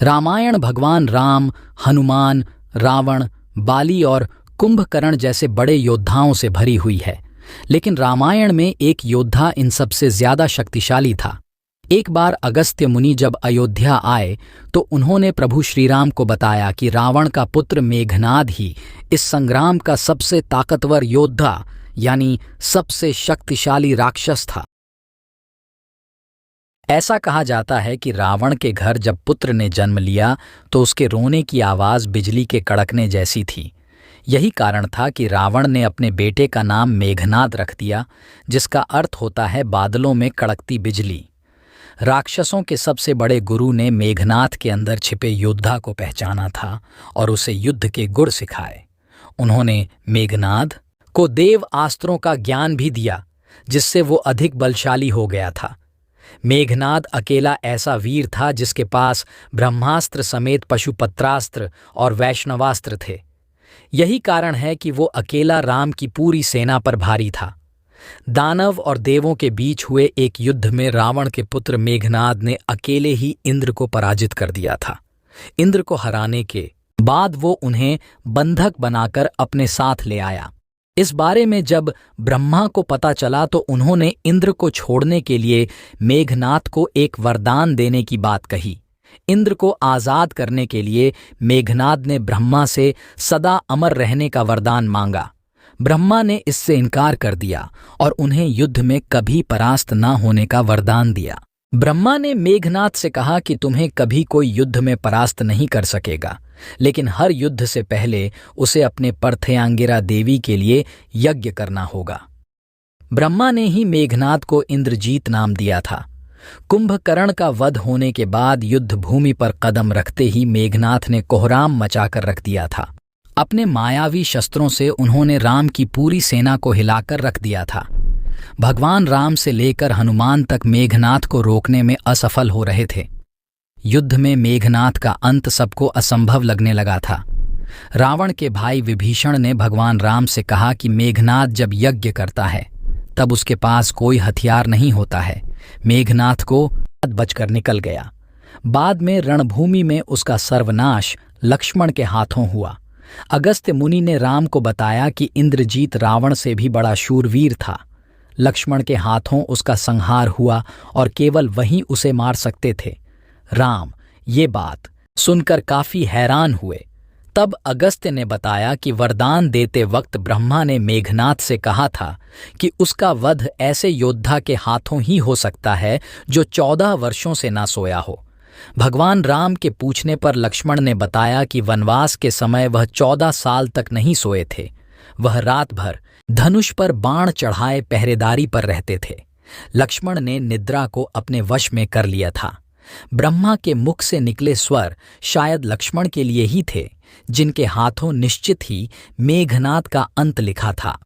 रामायण भगवान राम, हनुमान, रावण, बाली और कुंभकर्ण जैसे बड़े योद्धाओं से भरी हुई है, लेकिन रामायण में एक योद्धा इन सबसे ज्यादा शक्तिशाली था। एक बार अगस्त्य मुनि जब अयोध्या आए तो उन्होंने प्रभु श्रीराम को बताया कि रावण का पुत्र मेघनाद ही इस संग्राम का सबसे ताकतवर योद्धा यानी सबसे शक्तिशाली राक्षस था। ऐसा कहा जाता है कि रावण के घर जब पुत्र ने जन्म लिया तो उसके रोने की आवाज बिजली के कड़कने जैसी थी। यही कारण था कि रावण ने अपने बेटे का नाम मेघनाद रख दिया, जिसका अर्थ होता है बादलों में कड़कती बिजली। राक्षसों के सबसे बड़े गुरु ने मेघनाद के अंदर छिपे योद्धा को पहचाना था और उसे युद्ध के गुर सिखाए। उन्होंने मेघनाद को देव अस्त्रों का ज्ञान भी दिया, जिससे वो अधिक बलशाली हो गया था। मेघनाद अकेला ऐसा वीर था जिसके पास ब्रह्मास्त्र समेत पशुपत्रास्त्र और वैष्णवास्त्र थे। यही कारण है कि वो अकेला राम की पूरी सेना पर भारी था। दानव और देवों के बीच हुए एक युद्ध में रावण के पुत्र मेघनाद ने अकेले ही इंद्र को पराजित कर दिया था। इंद्र को हराने के बाद वो उन्हें बंधक बनाकर अपने साथ ले आया। इस बारे में जब ब्रह्मा को पता चला तो उन्होंने इंद्र को छोड़ने के लिए मेघनाद को एक वरदान देने की बात कही। इंद्र को आजाद करने के लिए मेघनाद ने ब्रह्मा से सदा अमर रहने का वरदान मांगा। ब्रह्मा ने इससे इनकार कर दिया और उन्हें युद्ध में कभी परास्त न होने का वरदान दिया। ब्रह्मा ने मेघनाद से कहा कि तुम्हें कभी कोई युद्ध में परास्त नहीं कर सकेगा, लेकिन हर युद्ध से पहले उसे अपने पार्थेयांगिरा देवी के लिए यज्ञ करना होगा। ब्रह्मा ने ही मेघनाद को इंद्रजीत नाम दिया था। कुंभकर्ण का वध होने के बाद युद्ध भूमि पर कदम रखते ही मेघनाद ने कोहराम मचाकर रख दिया था। अपने मायावी शस्त्रों से उन्होंने राम की पूरी सेना को हिलाकर रख दिया था। भगवान राम से लेकर हनुमान तक मेघनाद को रोकने में असफल हो रहे थे। युद्ध में मेघनाद का अंत सबको असंभव लगने लगा था। रावण के भाई विभीषण ने भगवान राम से कहा कि मेघनाद जब यज्ञ करता है तब उसके पास कोई हथियार नहीं होता है। मेघनाद को बचकर निकल गया। बाद में रणभूमि में उसका सर्वनाश लक्ष्मण के हाथों हुआ। अगस्त्य मुनि ने राम को बताया कि इंद्रजीत रावण से भी बड़ा शूरवीर था। लक्ष्मण के हाथों उसका संहार हुआ और केवल वहीं उसे मार सकते थे। राम ये बात सुनकर काफी हैरान हुए। तब अगस्त्य ने बताया कि वरदान देते वक्त ब्रह्मा ने मेघनाद से कहा था कि उसका वध ऐसे योद्धा के हाथों ही हो सकता है जो 14 वर्षों से ना सोया हो। भगवान राम के पूछने पर लक्ष्मण ने बताया कि वनवास के समय वह 14 साल तक नहीं सोए थे। वह रात भर धनुष पर बाण चढ़ाए पहरेदारी पर रहते थे। लक्ष्मण ने निद्रा को अपने वश में कर लिया था। ब्रह्मा के मुख से निकले स्वर शायद लक्ष्मण के लिए ही थे, जिनके हाथों निश्चित ही मेघनाद का अंत लिखा था।